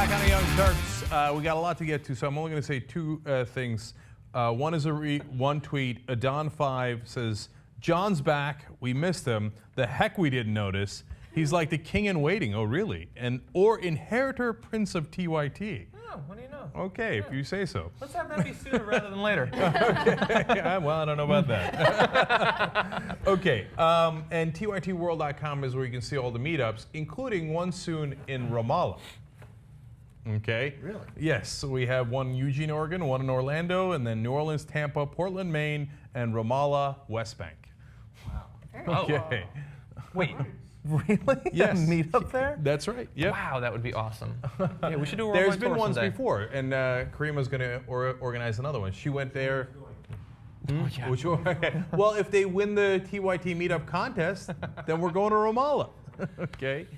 Back on the Young Turks. We got a lot to get to, so I'm only going to say two things. One is one tweet. Adon5 says, John's back. We missed him. The heck we didn't notice. He's like the king in waiting. Oh, really? Or inheritor prince of TYT. Oh, what do you know? Okay, if you say so. Let's have that be sooner rather than later. Okay. Well, I don't know about that. Okay, and TYTworld.com is where you can see all the meetups, including one soon in Ramallah. Okay. Really? Yes. So we have one in Eugene, Oregon, one in Orlando, and then New Orleans, Tampa, Portland, Maine, and Ramallah, West Bank. Wow. Okay. Wait, really? Yes. A meetup there? That's right. Yep. Wow, that would be awesome. Yeah, we should do a There's worldwide been tour ones someday. before, and Karima's going to organize another one. She went there. Oh, yeah. Which one? Well, if they win the TYT meetup contest, then we're going to Ramallah. Okay.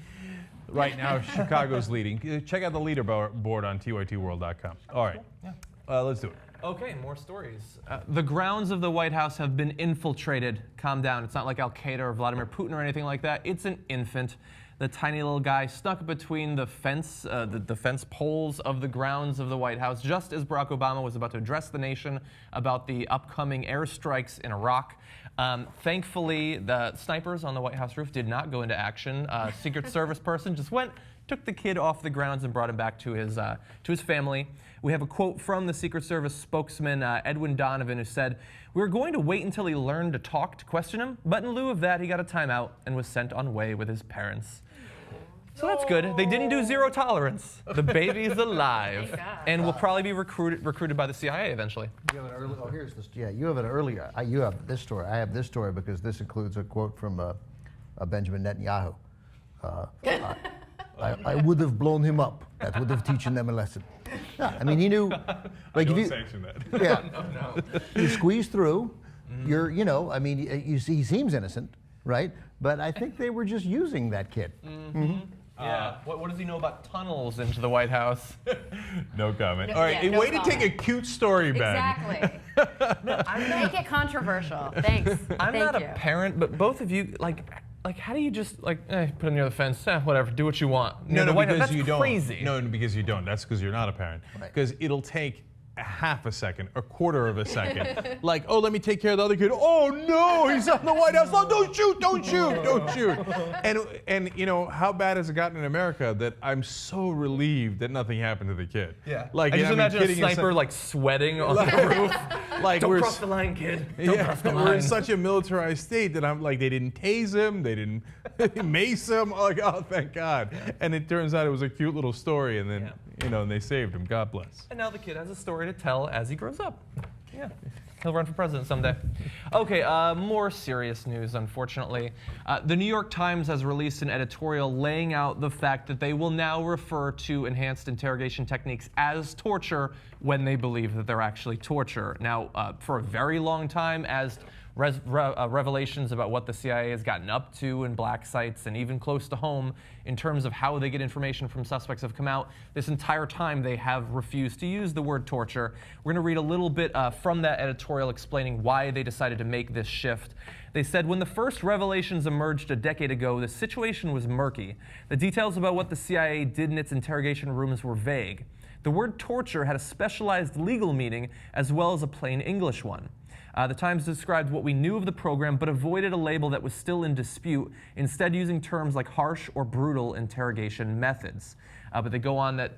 Right now, Chicago's leading. Check out the leaderboard on TYTworld.com. All right. Yeah. Let's do it. Okay, more stories. The grounds of the White House have been infiltrated. Calm down. It's not like Al-Qaeda or Vladimir Putin or anything like that. It's an infant. The tiny little guy stuck between the fence poles of the grounds of the White House just as Barack Obama was about to address the nation about the upcoming airstrikes in Iraq. Thankfully, the snipers on the White House roof did not go into action. A Secret Service person just took the kid off the grounds and brought him back to his family. We have a quote from the Secret Service spokesman, Edwin Donovan, who said, "We were going to wait until he learned to talk to question him, but in lieu of that, he got a timeout and was sent on way with his parents." So that's good. They didn't do zero tolerance. The baby is alive and will probably be recruited by the CIA eventually. You have an early, oh, here's this. Yeah, you have an earlier. You have this story. I have this story because this includes a quote from Benjamin Netanyahu. I would have blown him up. That would have teaching them a lesson. Yeah, I mean, he knew. Like, Don't if you sanction that. yeah, No. you squeeze through. You're, I mean, he seems innocent, right? But I think they were just using that kid. Yeah. What does he know about tunnels into the White House? No comment. No, All right, yeah, no way to take a cute story, Ben. Exactly. Make it controversial. Thanks. I'm Thank not you. a parent, but both of you, like how do you just put it near the fence? Whatever, do what you want. Near the White House, because that's you don't. crazy. No, because you don't. That's because you're not a parent. Because it'll take a half a second, a quarter of a second. Like, oh, let me take care of the other kid. Oh no, he's on the White House. Oh, don't shoot, don't shoot, don't shoot. And how bad has it gotten in America that I'm so relieved that nothing happened to the kid. Yeah. Like, I just imagine a kidding sniper aside- sweating on the roof. Like Don't we're cross the line, kid. Don't cross the line. We're in such a militarized state that I'm like, they didn't tase him, they didn't mace him. Like, oh, thank God. Yeah. And it turns out it was a cute little story, and then and they saved him. God bless. And now the kid has a story to tell as he grows up. Yeah. He'll run for president someday. Okay, more serious news, unfortunately. The New York Times has released an editorial laying out the fact that they will now refer to enhanced interrogation techniques as torture when they believe that they're actually torture. Now, for a very long time, as revelations about what the CIA has gotten up to in black sites and even close to home in terms of how they get information from suspects have come out, this entire time they have refused to use the word torture. We're going to read a little bit from that editorial explaining why they decided to make this shift. They said, when the first revelations emerged a decade ago, the situation was murky. The details about what the CIA did in its interrogation rooms were vague. The word torture had a specialized legal meaning as well as a plain English one. The Times described what we knew of the program, but avoided a label that was still in dispute, instead using terms like harsh or brutal interrogation methods. But they go on to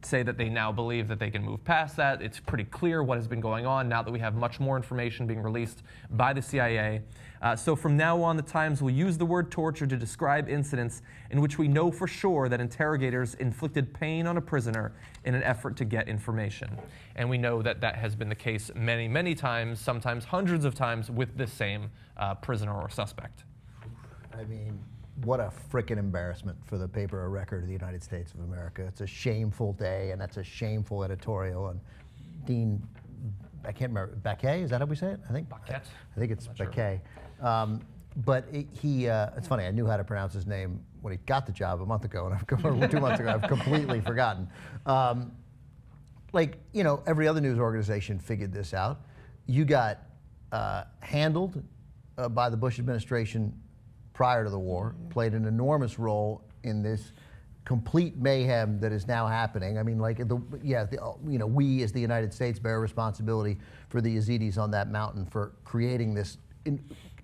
say that they now believe that they can move past that. It's pretty clear what has been going on now that we have much more information being released by the CIA. So from now on, the Times will use the word torture to describe incidents in which we know for sure that interrogators inflicted pain on a prisoner in an effort to get information. And we know that that has been the case many, many times, sometimes hundreds of times with this same prisoner or suspect. I mean, what a frickin' embarrassment for the paper of record of the United States of America. It's a shameful day, and that's a shameful editorial. And Dean, I can't remember, Baquet, is that how we say it? I think Baquet? I think it's Baquet. Sure. But it's funny, I knew how to pronounce his name when he got the job a month ago, and 2 months ago, I've completely forgotten. Every other news organization figured this out. You got handled by the Bush administration prior to the war, played an enormous role in this complete mayhem that is now happening. I mean, like, we as the United States bear responsibility for the Yazidis on that mountain for creating this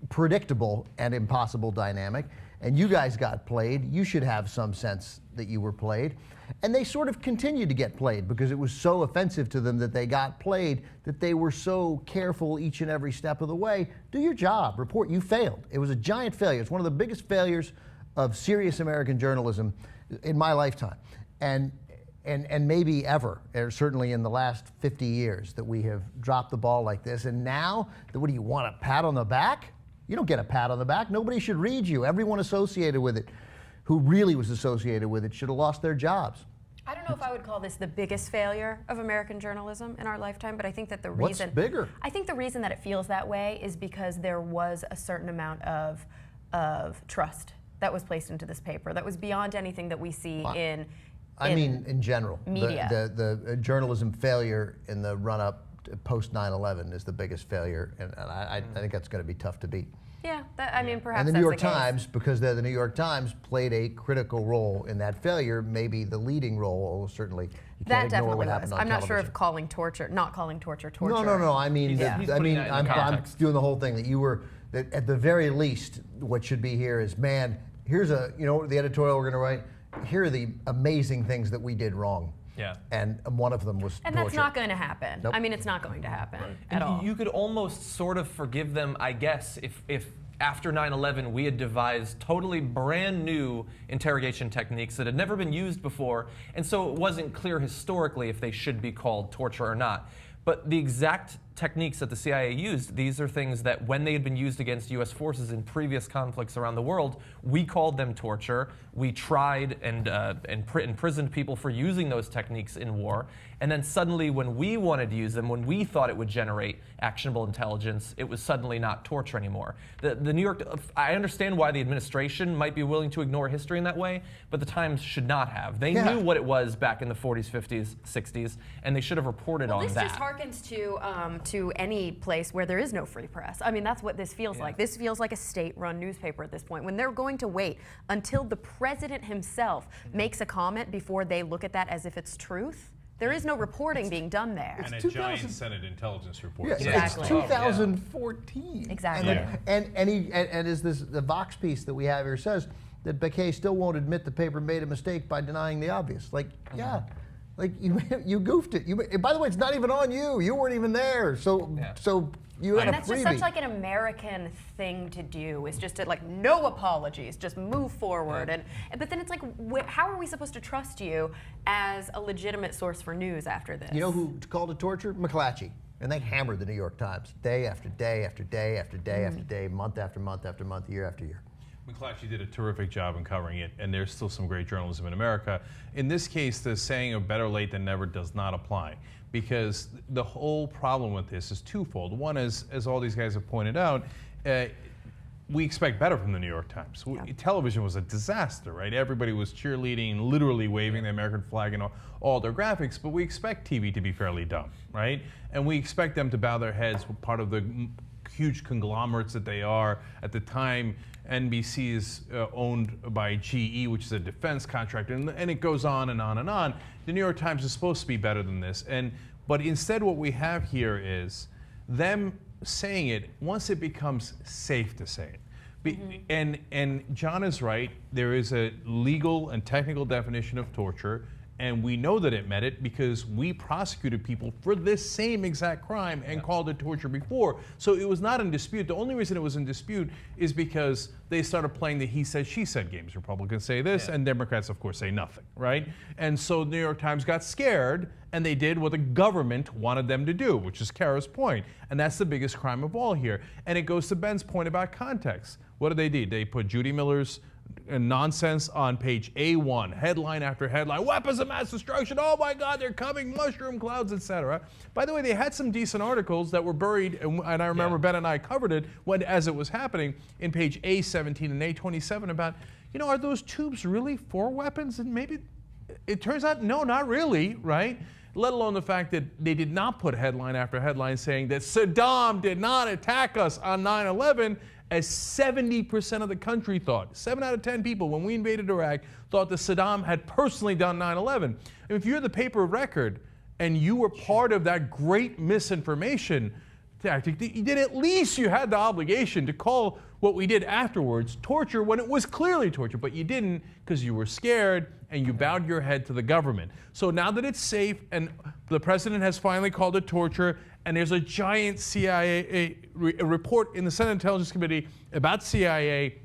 predictable and impossible dynamic. And you guys got played. You should have some sense that you were played. And they sort of continued to get played because it was so offensive to them that they got played, that they were so careful each and every step of the way. Do your job. Report. You failed. It was a giant failure. It's one of the biggest failures of serious American journalism in my lifetime. And maybe ever, or certainly in the last 50 years, that we have dropped the ball like this. And now, what do you want, a pat on the back? You don't get a pat on the back. Nobody should read you. Everyone associated with it, who really was associated with it, should have lost their jobs. I don't know if I would call this the biggest failure of American journalism in our lifetime, but I think that the reason— What's bigger? I think the reason that it feels that way is because there was a certain amount of trust that was placed into this paper that was beyond anything that we see in general, media. The journalism failure in the run-up post 9/11 is the biggest failure, and I think that's going to be tough to beat. Yeah, perhaps. And the that's New York the case. Times, because they're the New York Times, played a critical role in that failure, maybe the leading role, although certainly you can't That ignore definitely what was. happened on I'm not sure television. if calling torture, not calling torture. No. I mean, He's putting that in I'm context. doing the whole thing that at the very least, what should be here is, man, here's the editorial we're going to write. Here are the amazing things that we did wrong. Yeah. And one of them was And torture. that's not going to happen. Nope. I mean, it's not going to happen And at all. you could almost sort of forgive them, I guess, if after 9/11 we had devised totally brand new interrogation techniques that had never been used before, and so it wasn't clear historically if they should be called torture or not. But the exact techniques that the CIA used, these are things that when they had been used against US forces in previous conflicts around the world, we called them torture. We tried and imprisoned people for using those techniques in war. And then suddenly when we wanted to use them, when we thought it would generate actionable intelligence, it was suddenly not torture anymore. The New York, I understand why the administration might be willing to ignore history in that way, but the Times should not have. They knew what it was back in the 40s, 50s, 60s, and they should have reported on this that. just harkens to any place where there is no free press. I mean, that's what this feels like. This feels like a state-run newspaper at this point. When they're going to wait until the president himself makes a comment before they look at that as if it's truth, there is no reporting being done there. And a giant Senate intelligence report. Exactly. It's 2014. Exactly. And as the Vox piece that we have here says, that Baquet still won't admit the paper made a mistake by denying the obvious. Like, like you goofed it. By the way, it's not even on you. You weren't even there. So you had a freebie. And that's just such like an American thing to do, is just to no apologies, just move forward. But then it's like, how are we supposed to trust you as a legitimate source for news after this? You know who called it torture? McClatchy. And they hammered the New York Times day after day after day after day after day, month after month after month, year after year. McClatchy did a terrific job in covering it, and there's still some great journalism in America. In this case, the saying of better late than never does not apply, because the whole problem with this is twofold. One is, as all these guys have pointed out, we expect better from the New York Times. Television was a disaster, right? Everybody was cheerleading, literally waving the American flag and all their graphics, but we expect TV to be fairly dumb, right? And we expect them to bow their heads, part of the huge conglomerates that they are. At the time, NBC is owned by GE, which is a defense contractor, and it goes on and on and on. The New York Times is supposed to be better than this, but instead what we have here is them saying it once it becomes safe to say it. And John is right, there is a legal and technical definition of torture, and we know that it met it because we prosecuted people for this same exact crime and called it torture before. So it was not in dispute. The only reason it was in dispute is because they started playing the he said, she said games. Republicans say this, and Democrats, of course, say nothing, right? And so the New York Times got scared, and they did what the government wanted them to do, which is Kara's point. And that's the biggest crime of all here. And it goes to Ben's point about context. What did they do? They put Judy Miller's nonsense on page A1, headline after headline, weapons of mass destruction, oh my God, they're coming, mushroom clouds, etc. By the way, they had some decent articles that were buried, and I remember Ben and I covered it as it was happening in page A17 and A27 about, are those tubes really for weapons? And maybe it turns out, no, not really, right? Let alone the fact that they did not put headline after headline saying that Saddam did not attack us on 9/11, as 70% of the country thought. 7 out of 10 people, when we invaded Iraq, thought that Saddam had personally done 9/11. And if you're the paper of record and you were part of that great misinformation tactic, then at least you had the obligation to call what we did afterwards torture when it was clearly torture, but you didn't because you were scared and you bowed your head to the government. So now that it's safe and the president has finally called it torture, and there's a giant CIA report in the Senate Intelligence Committee about CIA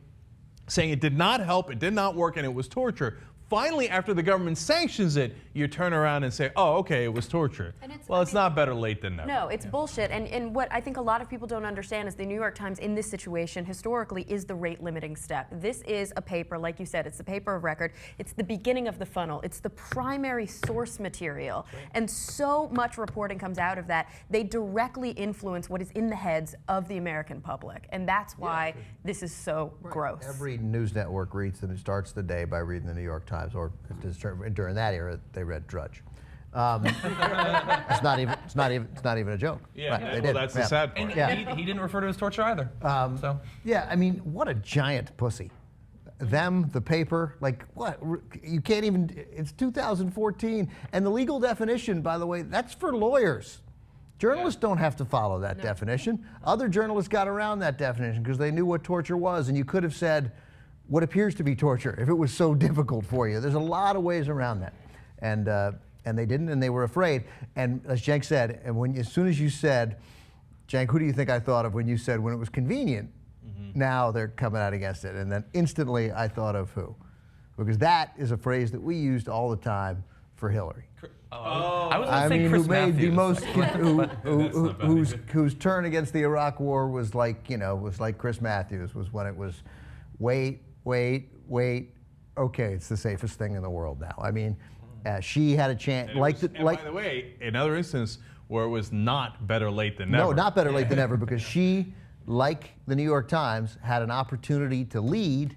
saying it did not help, it did not work, and it was torture. Finally, after the government sanctions it, you turn around and say, oh, okay, it was torture. It's not better late than never. No, it's bullshit. And what I think a lot of people don't understand is the New York Times in this situation historically is the rate limiting step. This is a paper, like you said, it's the paper of record. It's the beginning of the funnel. It's the primary source material. And so much reporting comes out of that. They directly influence what is in the heads of the American public. And that's why this is so gross. Every news network reads and it starts the day by reading the New York Times. Or during that era, they read Drudge. It's not even a joke. Yeah, right, well, that's the sad part. And he didn't refer to it as torture either. Yeah, I mean, what a giant pussy. Them, the paper, like what? You can't even. It's 2014, and the legal definition, by the way, that's for lawyers. Journalists don't have to follow that definition. Other journalists got around that definition because they knew what torture was, and you could have said what appears to be torture if it was so difficult for you. There's a lot of ways around that. And they didn't, and they were afraid. And as Cenk said, and as soon as you said, Cenk, who do you think I thought of when you said when it was convenient? Now they're coming out against it. And then instantly I thought of who? Because that is a phrase that we used all the time for Hillary. I was going to say Chris who made Matthews. the most, whose turn against the Iraq War was like Chris Matthews, was when it was wait, okay, it's the safest thing in the world now. I mean, she had a chance. By the way, another instance where it was not better late than never. No, not better late than ever, because she, like the New York Times, had an opportunity to lead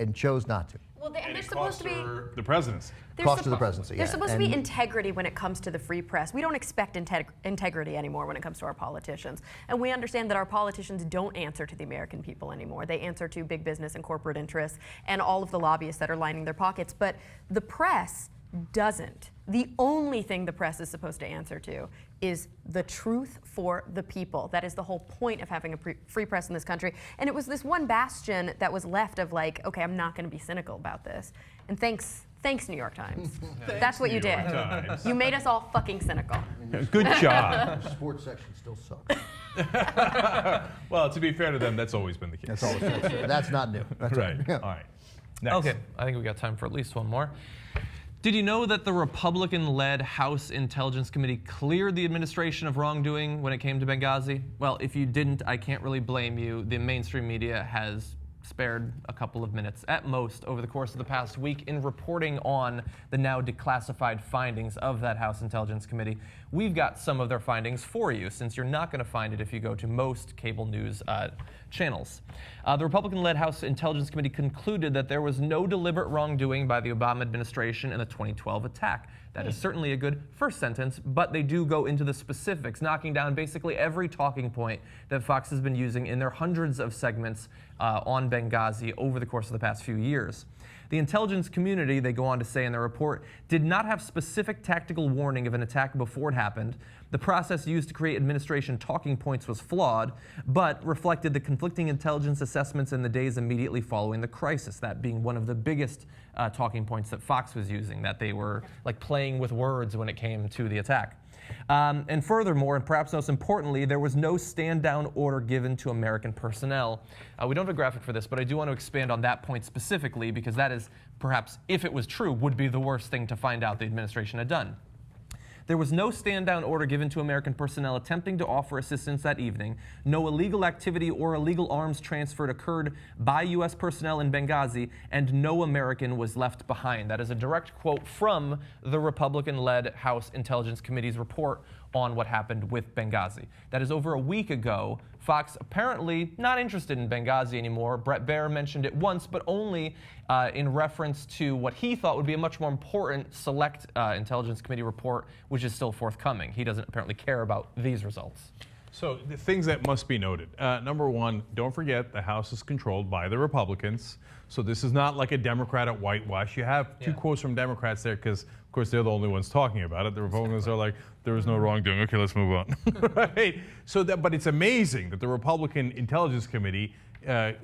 and chose not to. Well, they're supposed to be the presidency. Cost of the presidency. There's supposed to be integrity when it comes to the free press. We don't expect integrity anymore when it comes to our politicians. And we understand that our politicians don't answer to the American people anymore. They answer to big business and corporate interests and all of the lobbyists that are lining their pockets. But the press doesn't. The only thing the press is supposed to answer to is the truth for the people. That is the whole point of having a free press in this country. And it was this one bastion that was left of like, okay, I'm not going to be cynical about this. And thanks, New York Times. That's what you did. You made us all fucking cynical. Good job. The sports section still sucks. Well, to be fair to them, that's always been the case. That's not new. That's right. All right. Next. Okay, I think we got time for at least one more. Did you know that the Republican-led House Intelligence Committee cleared the administration of wrongdoing when it came to Benghazi? Well, if you didn't, I can't really blame you. The mainstream media has spared a couple of minutes at most over the course of the past week in reporting on the now declassified findings of that House Intelligence Committee. We've got some of their findings for you, since you're not going to find it if you go to most cable news channels. The Republican-led House Intelligence Committee concluded that there was no deliberate wrongdoing by the Obama administration in the 2012 attack. That is certainly a good first sentence, but they do go into the specifics, knocking down basically every talking point that Fox has been using in their hundreds of segments on Benghazi over the course of the past few years. The intelligence community, they go on to say in their report, did not have specific tactical warning of an attack before it happened. The process used to create administration talking points was flawed, but reflected the conflicting intelligence assessments in the days immediately following the crisis, that being one of the biggest talking points that Fox was using, that they were like playing with words when it came to the attack. And furthermore, and perhaps most importantly, there was no stand-down order given to American personnel. We don't have a graphic for this, but I do want to expand on that point specifically, because that is perhaps, if it was true, would be the worst thing to find out the administration had done. There was no stand-down order given to American personnel attempting to offer assistance that evening. No illegal activity or illegal arms transfer occurred by U.S. personnel in Benghazi, and no American was left behind. That is a direct quote from the Republican-led House Intelligence Committee's report on what happened with Benghazi. That is over a week ago. Fox apparently not interested in Benghazi anymore. Bret Baier mentioned it once, but only in reference to what he thought would be a much more important Select Intelligence Committee report, which is still forthcoming. He doesn't apparently care about these results. So the things that must be noted. Number one, don't forget the House is controlled by the Republicans. So this is not like a Democratic whitewash. You have two quotes from Democrats there because, of course, they're the only ones talking about it. The Republicans are like, there was no wrongdoing. Okay, let's move on. Right? But it's amazing that the Republican Intelligence Committee,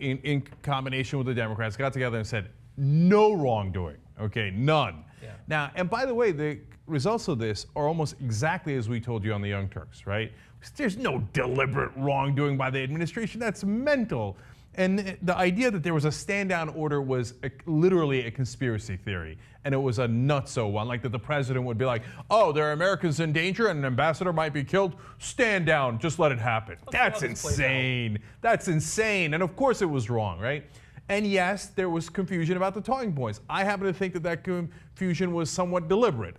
in combination with the Democrats, got together and said, no wrongdoing. Okay, none. Yeah. Now, and by the way, the results of this are almost exactly as we told you on the Young Turks, right? There's no deliberate wrongdoing by the administration. That's mental. And the idea that there was a stand-down order was literally a conspiracy theory. And it was a nutso one, like that the president would be like, oh, there are Americans in danger and an ambassador might be killed. Stand down, just let it happen. That's insane. That's insane. And of course it was wrong, right? And yes, there was confusion about the talking points. I happen to think that that confusion was somewhat deliberate.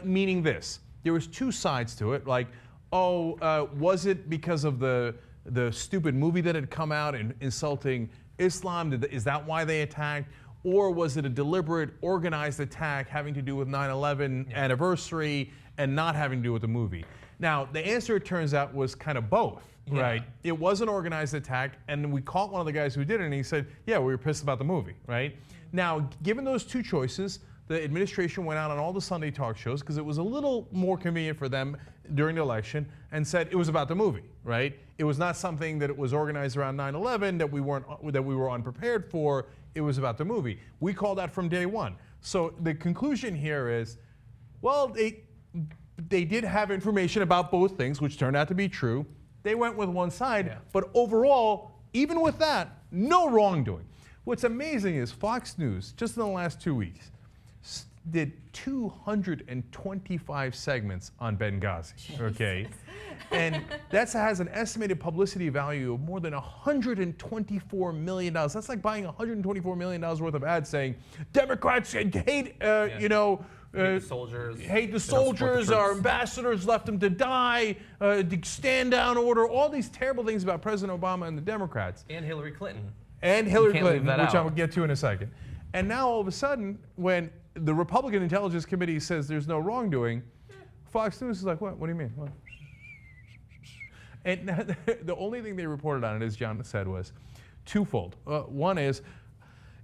Meaning this, there was two sides to it. Like, was it because of the stupid movie that had come out and insulting Islam? Is that why they attacked? Or was it a deliberate, organized attack having to do with 9/11 anniversary and not having to do with the movie? Now, the answer, it turns out, was kind of both. Yeah. Right? It was an organized attack, and we caught one of the guys who did it, and he said, yeah, we were pissed about the movie, right? Now, given those two choices, the administration went out on all the Sunday talk shows, because it was a little more convenient for them during the election, and said it was about the movie, right? It was not something that it was organized around 9/11 that we were unprepared for. It was about the movie. We called that from day one. So the conclusion here is, well, they did have information about both things, which turned out to be true. They went with one side, but overall, even with that, no wrongdoing. What's amazing is Fox News, just in the last 2 weeks, did 225 segments on Benghazi, okay? And that has an estimated publicity value of more than $124 million. That's like buying $124 million worth of ads saying, Democrats hate, hate the soldiers. Hate the soldiers, our ambassadors left them to die, the stand-down order, all these terrible things about President Obama and the Democrats. And Hillary Clinton. And Hillary Can't Clinton, leave that which out. I'll get to in a second. And now all of a sudden, when the Republican Intelligence Committee says there's no wrongdoing, Fox News is like, what? What do you mean? What? And the only thing they reported on it, as John said, was twofold. One is,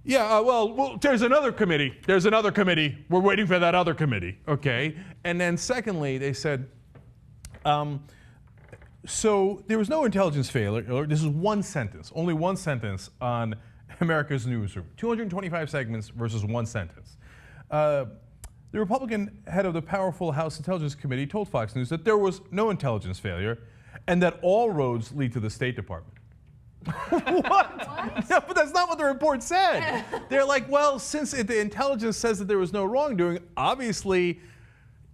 well, there's another committee. There's another committee. We're waiting for that other committee, okay? And then secondly, they said, so there was no intelligence failure. This is one sentence, only one sentence on America's Newsroom. 225 segments versus one sentence. The Republican head of the powerful House Intelligence Committee told Fox News that there was no intelligence failure and that all roads lead to the State Department. What? No, but that's not what the report said. They're like, well, since the intelligence says that there was no wrongdoing, obviously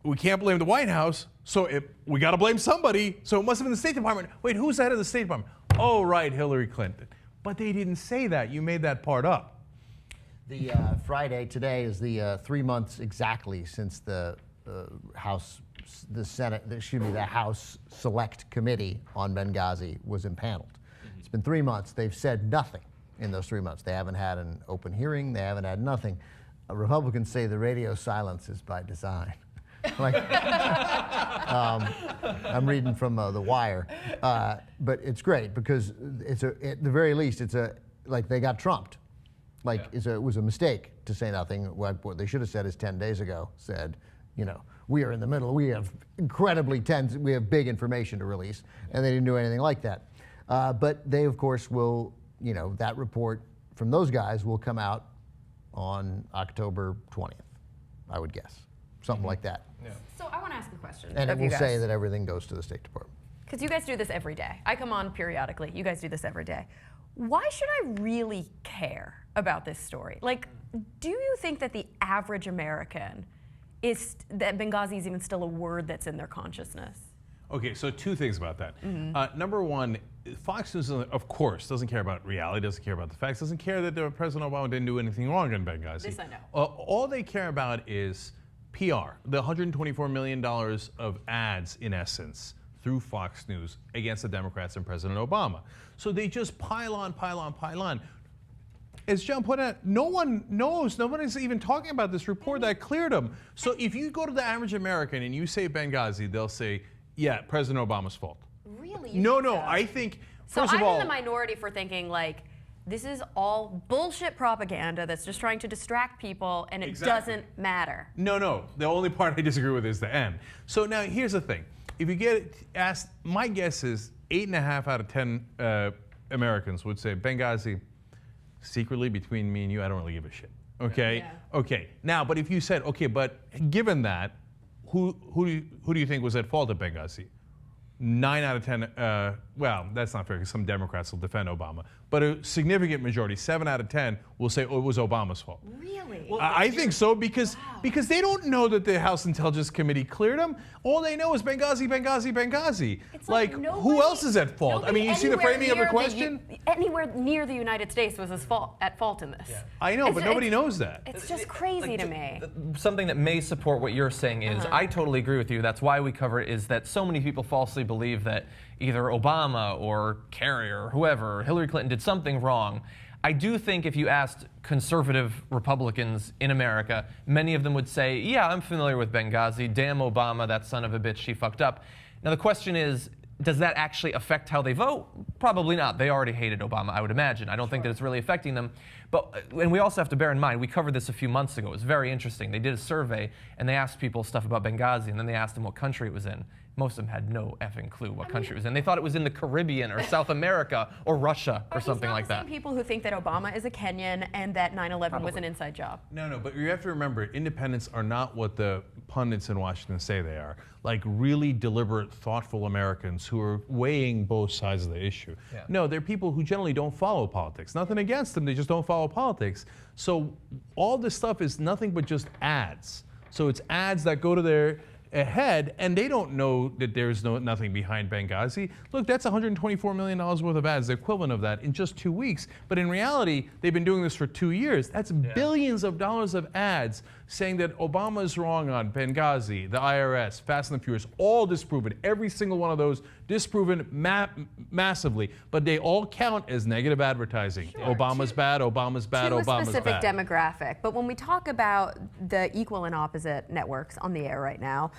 we can't blame the White House, so we got to blame somebody, so it must have been the State Department. Wait, who's the head of the State Department? Oh, right, Hillary Clinton. But they didn't say that. You made that part up. The Friday today is the 3 months exactly since the House Select Committee on Benghazi was impaneled. It's been 3 months. They've said nothing in those 3 months. They haven't had an open hearing. They haven't had nothing. Republicans say the radio silence is by design. Like, I'm reading from The Wire, but it's great because at the very least, like they got trumped. Like it was a mistake to say nothing. What they should have said is 10 days ago said, we are in the middle. We have we have big information to release, and they didn't do anything like that. But they, of course, will, that report from those guys will come out on October 20th, I would guess. Something like that. Yeah. So I want to ask a question. And it of will you guys. say that everything goes to the State Department. Because you guys do this every day. I come on periodically. You guys do this every day. Why should I really care about this story? Like, do you think that the average American that Benghazi is even still a word that's in their consciousness? Okay, so two things about that. Number one, Fox News, of course, doesn't care about reality, doesn't care about the facts, doesn't care that President Obama didn't do anything wrong in Benghazi. This I know. All they care about is PR, the $124 million of ads, in essence, through Fox News against the Democrats and President Obama. So they just pile on, pile on, pile on. As John pointed out, no one knows, nobody's even talking about this report that cleared them. So if you go to the average American and you say Benghazi, they'll say, yeah, President Obama's fault. Really? Really? You No, think no. so? I think So first I'm of all, in the minority for thinking like this is all bullshit propaganda that's just trying to distract people, and it Exactly. doesn't matter. No. The only part I disagree with is the end. So now here's the thing. If you get asked, my guess is 8.5 out of 10 Americans would say Benghazi, secretly between me and you, I don't really give a shit. Okay? Yeah. Okay. Now, but if you said, okay, but given that, who do you think was at fault at Benghazi? 9 out of 10, well, that's not fair because some Democrats will defend Obama, but a significant majority, 7 out of 10, will say it was Obama's fault. Really? I think so because they don't know that the House Intelligence Committee cleared them. All they know is Benghazi, Benghazi, Benghazi. It's like nobody, who else is at fault? I mean, you see the framing of the question? Anywhere near the United States was at fault in this. Yeah. I know, but nobody knows that. It's just crazy to me. Something that may support what you're saying is, I totally agree with you. That's why we cover it. Is that so many people falsely believe that either Obama or Kerry or whoever, Hillary Clinton did something wrong. I do think if you asked conservative Republicans in America, many of them would say, yeah, I'm familiar with Benghazi. Damn Obama, that son of a bitch, she fucked up. Now the question is, does that actually affect how they vote? Probably not. They already hated Obama, I would imagine. I don't think that it's really affecting them. But, and we also have to bear in mind, we covered this a few months ago. It was very interesting. They did a survey, and they asked people stuff about Benghazi, and then they asked them what country it was in. Most of them had no effing clue what country it was in. They thought it was in the Caribbean or South America or Russia or something like that. But he's not the same people who think that Obama is a Kenyan and that 9/11 was an inside job. No, but you have to remember, independents are not what the pundits in Washington say they are. Like really deliberate, thoughtful Americans who are weighing both sides of the issue. Yeah. No, they're people who generally don't follow politics. Nothing against them, they just don't follow politics. So all this stuff is nothing but just ads. So it's ads that go to their head, and they don't know that there's nothing behind Benghazi. Look, that's $124 million worth of ads, the equivalent of that in just 2 weeks. But in reality, they've been doing this for 2 years. That's billions of dollars of ads saying that Obama is wrong on Benghazi, the IRS, Fast and the Furious, all disproven. Every single one of those disproven massively. But they all count as negative advertising. Sure. Obama's bad, Obama's bad, To a Obama's specific bad. demographic. But when we talk about the equal and opposite networks on the air right now,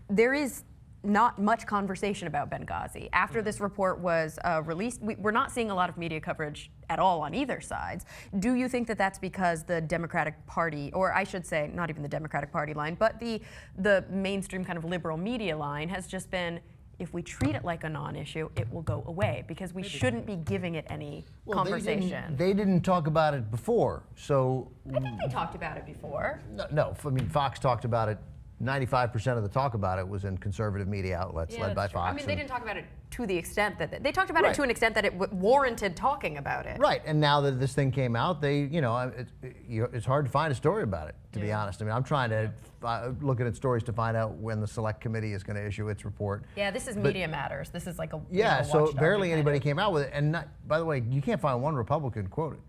there is not much conversation about Benghazi. After this report was released, we're not seeing a lot of media coverage at all on either sides. Do you think that that's because the Democratic Party, or I should say not even the Democratic Party line, but the mainstream kind of liberal media line has just been, if we treat it like a non-issue, it will go away because we shouldn't be giving it any conversation. They didn't talk about it before, so I think they talked about it before. no. I mean, Fox talked about it. 95% of the talk about it was in conservative media outlets led by that's true. Fox. I mean, they didn't talk about it to the extent that they talked about Right. it to an extent that it warranted talking about it. Right, and now that this thing came out, it's hard to find a story about it, to be honest. I mean, I'm trying to looking at stories to find out when the Select Committee is going to issue its report. Yeah, this is Media Matters. This is like a Yeah, so watchdog barely kind anybody of. came out with it. And by the way, you can't find one Republican quoted.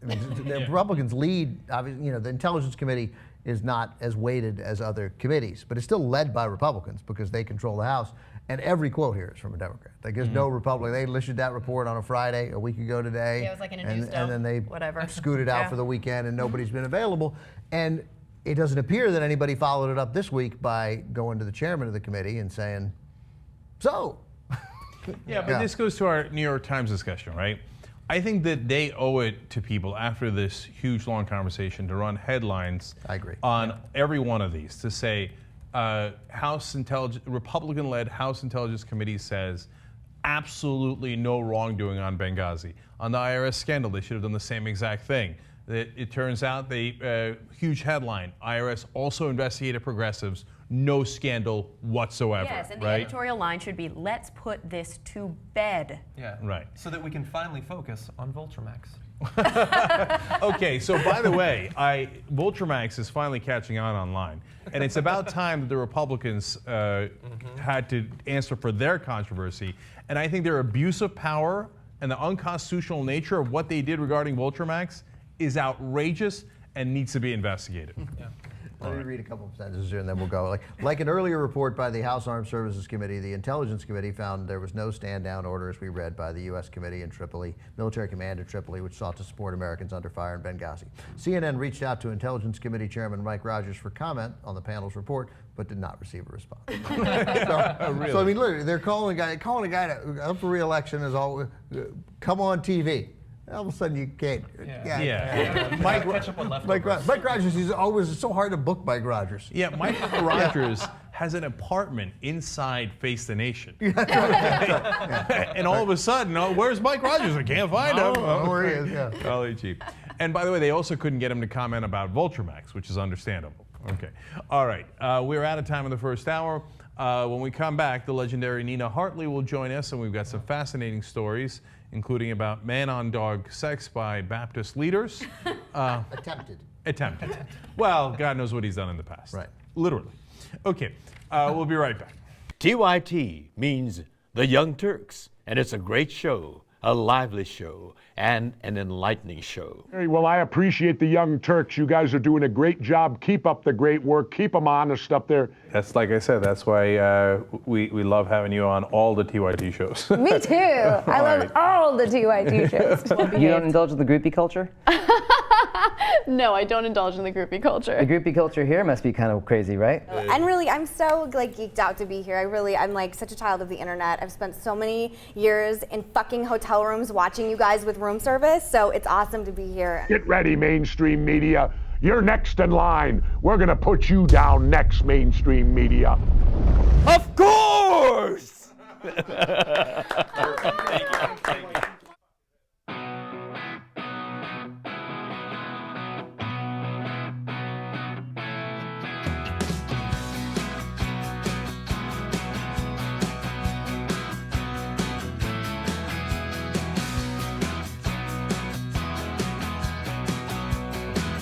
I mean, the Republicans lead, obviously, the Intelligence Committee is not as weighted as other committees, but it's still led by Republicans because they control the House. And every quote here is from a Democrat. Like, there's no Republican. They issued that report on a Friday, a week ago today. Yeah, it was like in a news and then they whatever. scooted out for the weekend, and nobody's been available. And it doesn't appear that anybody followed it up this week by going to the chairman of the committee and saying, so. Yeah, but this goes to our New York Times discussion, right? I think that they owe it to people after this huge, long conversation to run headlines I agree. on every one of these to say Republican-led House Intelligence Committee says absolutely no wrongdoing on Benghazi. On the IRS scandal, they should have done the same exact thing. It turns out huge headline, IRS also investigated progressives, no scandal whatsoever. Yes, and the right? editorial line should be, let's put this to bed. Yeah. Right. So that we can finally focus on Vulturemax. Okay, so by the way, Vulturemax is finally catching on online. And it's about time that the Republicans had to answer for their controversy. And I think their abuse of power and the unconstitutional nature of what they did regarding Vulturemax is outrageous and needs to be investigated. Yeah. Let me read a couple of sentences here and then we'll go. Like an earlier report by the House Armed Services Committee, the Intelligence Committee found there was no stand-down order, as we read, by the U.S. Committee in Tripoli, military command in Tripoli, which sought to support Americans under fire in Benghazi. CNN reached out to Intelligence Committee Chairman Mike Rogers for comment on the panel's report, but did not receive a response. So I mean, literally, they're calling a guy up for re-election as all come on TV. All of a sudden, you can't. Mike Rogers, he's always so hard to book. Mike Rogers. Yeah, Mike Rogers has an apartment inside Face the Nation. And all of a sudden, where's Mike Rogers? I can't find him. Oh, where he is, yeah. Probably cheap. And by the way, they also couldn't get him to comment about Vulturemax, which is understandable. Okay. All right. We're out of time in the first hour. When we come back, the legendary Nina Hartley will join us, and we've got some fascinating stories, including about man-on-dog sex by Baptist leaders. Attempted. Well, God knows what he's done in the past. Right. Literally. Okay. We'll be right back. TYT means the Young Turks, and it's a great show, a lively show, and an enlightening show. Well, I appreciate the Young Turks. You guys are doing a great job. Keep up the great work. Keep them honest up there. That's like I said, that's why we love having you on all the TYT shows. Me too. I love all the TYT shows. You don't indulge in the groupie culture? No, I don't indulge in the groupie culture. The groupie culture here must be kind of crazy, right? And really, I'm so geeked out to be here. I'm like such a child of the internet. I've spent so many years in fucking hotel rooms watching you guys with room service, so it's awesome to be here. Get ready, mainstream media. You're next in line. We're gonna put you down next, mainstream media. Of course! Thank you.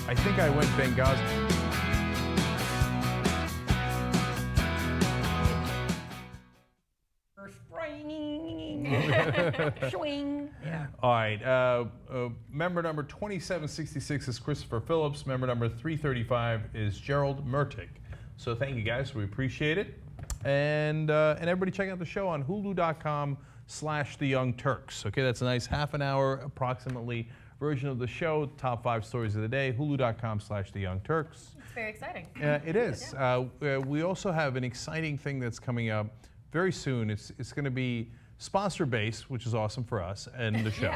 I think I went Benghazi. Swing. Yeah. All right. Member number 2766 is Christopher Phillips. Member number 335 is Gerald Mertig. So thank you guys. We appreciate it. And everybody check out the show on hulu.com/The Young Turks. Okay, that's a nice half an hour approximately version of the show, top 5 stories of the day, hulu.com/The Young Turks. It's very exciting. It is. We also have an exciting thing that's coming up very soon. It's going to be sponsor-based, which is awesome for us and the show,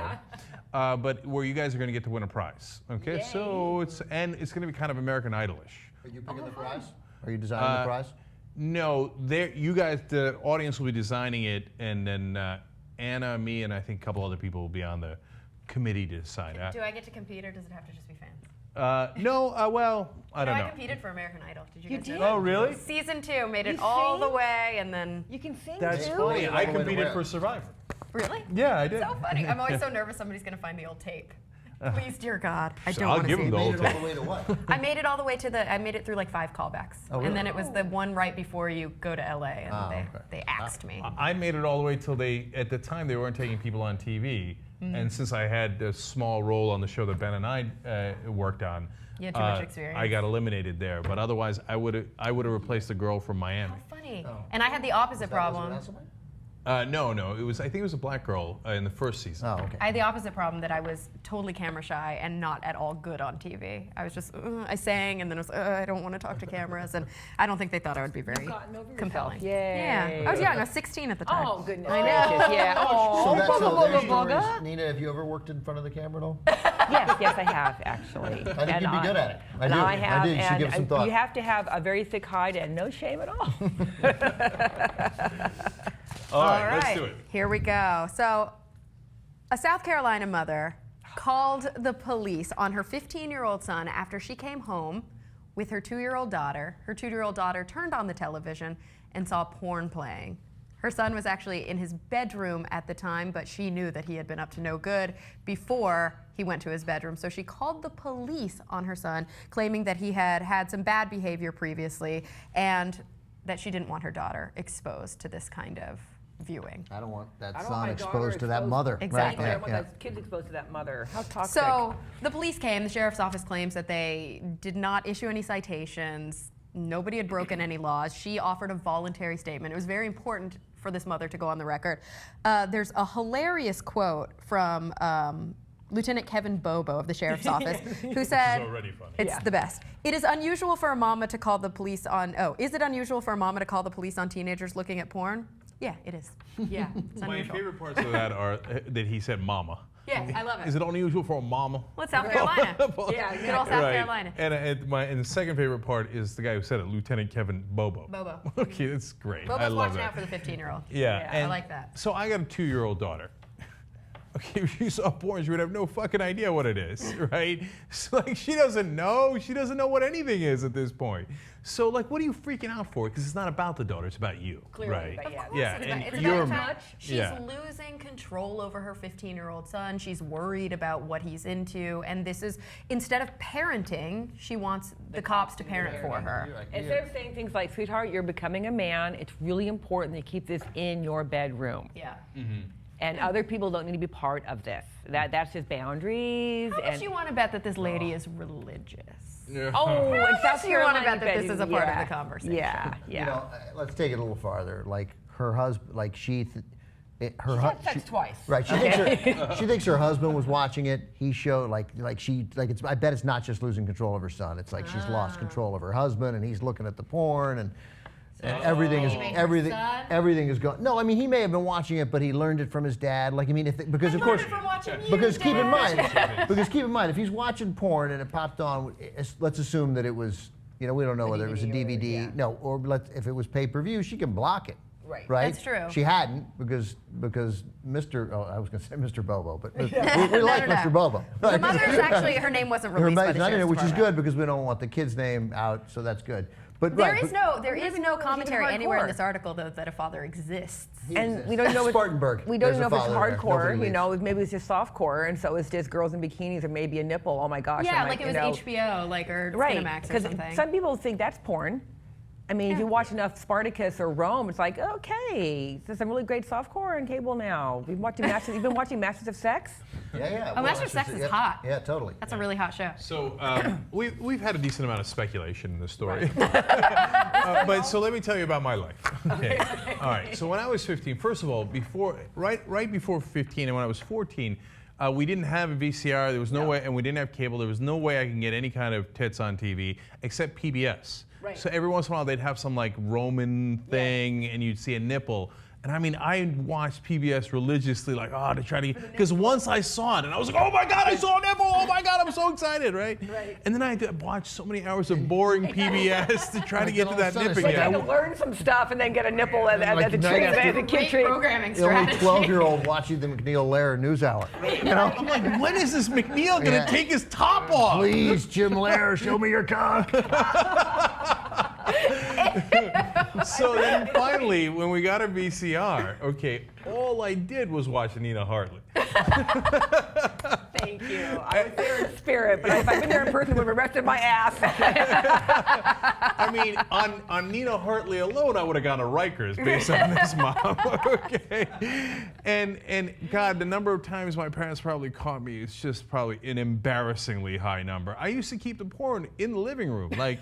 but where you guys are going to get to win a prize. Okay, Yay. so it's going to be kind of American Idol-ish. Are you picking the prize? Are you designing the prize? No, you guys, the audience will be designing it, and then Anna, me, and I think a couple other people will be on the committee to decide. Do I get to compete, or does it have to just be fans? No, well, I don't know. I competed for American Idol. Did you guys did? know that? Oh, really? Season 2 made it You all the sing? way, and then You can sing That's too? funny. I Wait, competed where? for Survivor. really? Yeah, I did. So funny. I'm always so nervous somebody's going to find the old tape. Please, dear God, I don't I'll want to give see them it. the Made old it all tape. the way to what? I made it all the way to I made it through like 5 callbacks. Oh, really? And then it was the one right before you go to LA, and okay. they axed me. I made it all the way till at the time they weren't taking people on TV. And since I had a small role on the show that Ben and I worked on, You had too much experience. I got eliminated there. But otherwise, I would have replaced the girl from Miami. How funny. And I had the opposite problem. No, I think it was a black girl in the first season. Oh, okay. I had the opposite problem, that I was totally camera shy and not at all good on TV. I was just, I sang, and then I was, I don't want to talk to cameras, and I don't think they thought I would be very gotten over yourself. compelling. Yay. Yeah, I was young. I was 16 at the time. Oh, goodness I know. gracious, yeah. Oh, There's stories. Nina, have you ever worked in front of the camera at all? Yes, I have actually. I think you'd be good at it. I do. I have, I do. You should give it some thought. you have to have a very thick hide and no shame at all. All right, let's do it. Here we go. So, a South Carolina mother called the police on her 15-year-old son after she came home with her 2-year-old daughter. Her 2-year-old daughter turned on the television and saw porn playing. Her son was actually in his bedroom at the time, but she knew that he had been up to no good before he went to his bedroom. So she called the police on her son, claiming that he had had some bad behavior previously and that she didn't want her daughter exposed to this kind of viewing. I don't want that I don't son want my daughter exposed to that exposed- mother. Exactly. I Right, don't yeah, want those kids exposed to that mother. How toxic. So the police came. The sheriff's office claims that they did not issue any citations. Nobody had broken any laws. She offered a voluntary statement. It was very important for this mother to go on the record. There's a hilarious quote from Lieutenant Kevin Bobo of the sheriff's office, who said, already funny. it's the best. It is unusual for a mama to call the police on, is it unusual for a mama to call the police on teenagers looking at porn? Yeah, it is. Yeah, it's My unusual. favorite parts of that are that he said mama. Yeah, I love it. Is it unusual for a mama? Well, it's South Carolina. Yeah, Good old South Carolina. And the second favorite part is the guy who said it, Lieutenant Kevin Bobo. Bobo. Okay, that's great. I Bobo's love watching that. out for the 15-year-old. Yeah, I and like that. So I got a 2-year-old daughter. Okay, if she saw porn, she would have no fucking idea what it is, right? So, like, she doesn't know. She doesn't know what anything is at this point. So, like, what are you freaking out for? Because it's not about the daughter; it's about you, Clearly, right? but Of course Yeah, it's and about, it's you're- about the fact she's yeah. losing control over her 15-year-old son. She's worried about what he's into. And this is, instead of parenting, she wants the cops to parent for her. Instead of saying things like, sweetheart, you're becoming a man, it's really important that you keep this in your bedroom. Yeah. And other people don't need to be part of this. That's just boundaries. How and much you want to bet that this lady is religious? Oh, in How South much you want to Carolina, bet that this bet- is a part of yeah. the conversation? Yeah, yeah. You know, let's take it a little farther. Like her husband, like her had sex twice. Right. She thinks her husband was watching it. He showed it's. I bet it's not just losing control of her son. It's like she's lost control of her husband, and he's looking at the porn, and everything is Blaming her son? everything is going. No, I mean he may have been watching it, but he learned it from his dad. Like I mean, because of course. From watching you, Because keep in Dad. mind, if he's watching porn and it popped on, let's assume that it was, we don't know whether it was a DVD, if it was pay-per-view, she can block it. Right. Right? That's true. She hadn't because Mr. Oh, I was going to say Mr. Bobo, but we like no. Mr. Bobo. The mother's actually, her name wasn't released by the sheriff's which is department. good because we don't want the kid's name out, so that's good. But There right, is no commentary anywhere in this article though that a father exists. And we don't know if Spartanburg. we don't There's know a if it's father there. hardcore. Nobody leaves. Maybe it's just softcore, and so it's just girls in bikinis or maybe a nipple. Oh my gosh! Yeah, I'm like it was HBO, or right? Cinemax or Because something. some people think that's porn. I mean, if you watch enough Spartacus or Rome, it's like, okay, there's some really great softcore on cable now. You've been watching Masters of Sex? Yeah. Oh, Master of Sex is hot. Yeah, totally. That's a really hot show. So we've had a decent amount of speculation in this story. But so let me tell you about my life. Okay. All right. So when I was 15, first of all, right before 15, and when I was 14, we didn't have a VCR. There was no way, and we didn't have cable. There was no way I can get any kind of tits on TV except PBS. Right. So every once in a while they'd have some like Roman thing, and you'd see a nipple. And I mean, I watched PBS religiously, like, to try to get, because once I saw it, and I was like, oh my God, I saw a nipple, oh my God, I'm so excited, right? And then I had to watch so many hours of boring PBS to try to get to that nip Like, you had again. to learn some stuff and then get a nipple as a Like, treat, as a Great kid treat. programming The only strategy. 12-year-old watching the McNeil Lehrer NewsHour. I'm like, when is this McNeil gonna Yeah. take his top off? Please, Jim Lehrer, show me your cock. So then finally, when we got a VCR, okay, all I did was watch Nina Hartley. Thank you. I was there in spirit, but if I'd been there in person, I would have arrested my ass. I mean, on Nina Hartley alone, I would have gone to Rikers based on this mom. Okay, and God, the number of times my parents probably caught me is just probably an embarrassingly high number. I used to keep the porn in the living room, like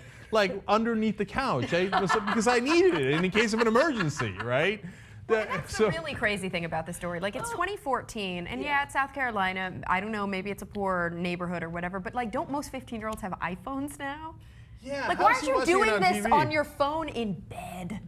underneath the couch, because I needed it in case of an emergency, right? That's the really crazy thing about this story. Like, it's 2014, and yeah, it's South Carolina. I don't know, maybe it's a poor neighborhood or whatever, but like, don't most 15-year-olds have iPhones now? Yeah. Like, how's why aren't he you watching it doing this TV? on your phone in bed?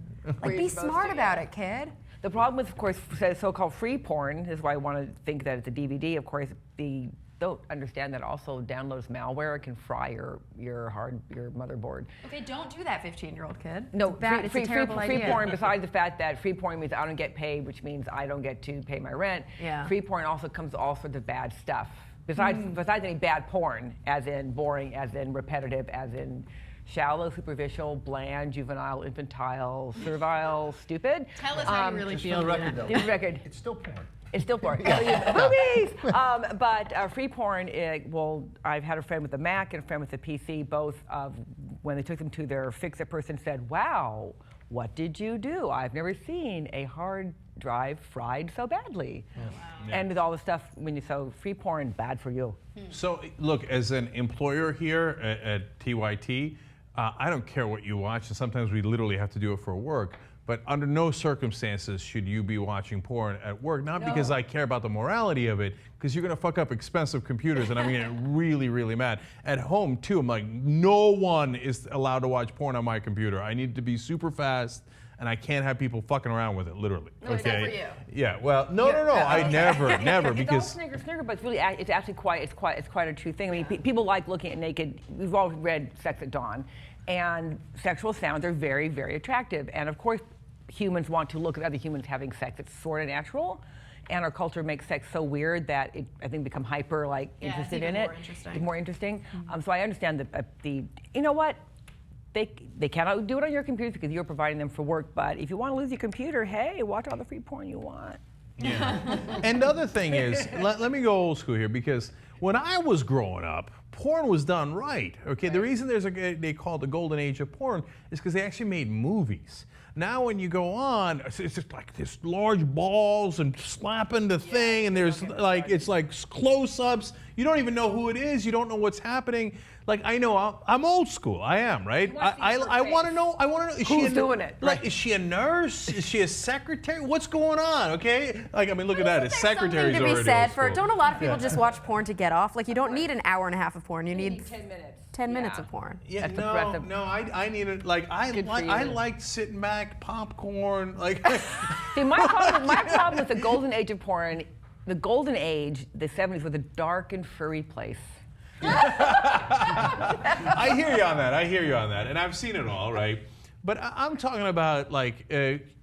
Like, be smart about it, kid. The problem with, of course, so-called free porn is why I want to think that it's a DVD. Of course, they don't understand that also downloads malware can fry your motherboard. Okay, don't do that, 15-year-old kid. No, It's bad. It's a terrible free idea. porn, besides the fact that free porn means I don't get paid, which means I don't get to pay my rent. Yeah. Free porn also comes with all sorts of bad stuff. Besides any bad porn, as in boring, as in repetitive, as in shallow, superficial, bland, juvenile, infantile, servile, stupid. Tell us how you really feel. For the record, though, For the record. it's still porn. It's still porn. Boobies! But free porn, I've had a friend with a Mac and a friend with a PC, both of when they took them to their fix-it person said, wow, what did you do? I've never seen a hard drive fried so badly. And with all the stuff, so free porn, bad for you. So look, as an employer here at TYT, I don't care what you watch, and sometimes we literally have to do it for work, but under no circumstances should you be watching porn at work, not because I care about the morality of it, because you're gonna fuck up expensive computers and I'm gonna get really, really mad. At home too, I'm like, no one is allowed to watch porn on my computer. I need it to be super fast, and I can't have people fucking around with it, literally. No, except for you. Yeah, well, no, I never, because... It's all snigger, but it's actually quite a true thing. I mean, people like looking at naked, we've all read Sex at Dawn, and sexual sounds are very, very attractive. And of course, humans want to look at other humans having sex. It's sort of natural. And our culture makes sex so weird that it, I think, become hyper, interested in it. It's more interesting. So I understand the you know what? They cannot do it on your computer because you're providing them for work, but if you want to lose your computer, hey, watch all the free porn you want. Yeah. And the other thing is, let me go old school here, because when I was growing up, porn was done right. Okay, the reason they call it the golden age of porn is because they actually made movies. Now when you go on, it's just like this large balls and slapping the thing, and there's it's like close-ups. You don't even know who it is. You don't know what's happening. Like, I know I'm old school. I am, right? I want to know. Is who's doing it? Like, is she a nurse? Is she a secretary? What's going on? Okay. Like, I mean, look at that. It's secretaries something to be said for. Don't a lot of people Yeah. just watch porn to get off? Like, you don't need an hour and a half of porn. You need 10 minutes. 10 minutes of porn. Yeah, That's I need it. Like, I liked sitting back, popcorn. Like, See, my problem with the golden age of porn, the golden age, the 70s, was a dark and furry place. I hear you on that, and I've seen it all, right? But I'm talking about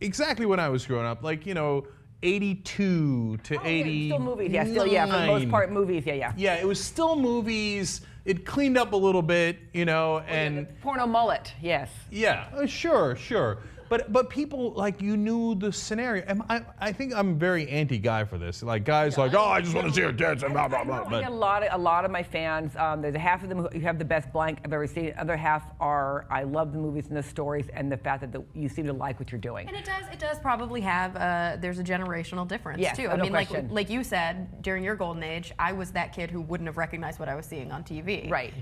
exactly when I was growing up, 82 to 80. Still movies, yeah, for the most part, movies, yeah. Yeah, it was still movies. It cleaned up a little bit, and the porno mullet, yes. Yeah, sure. But people, you knew the scenario. And I think I'm very anti-guy for this. Like, guys I just want to see her tits and blah, blah, blah. I get a lot of my fans, there's a half of them who have the best blank I've ever seen. The other half are, I love the movies and the stories and the fact that you seem to like what you're doing. And it does probably have, there's a generational difference, yes, too. No I mean, question. like you said, during your golden age, I was that kid who wouldn't have recognized what I was seeing on TV. Right.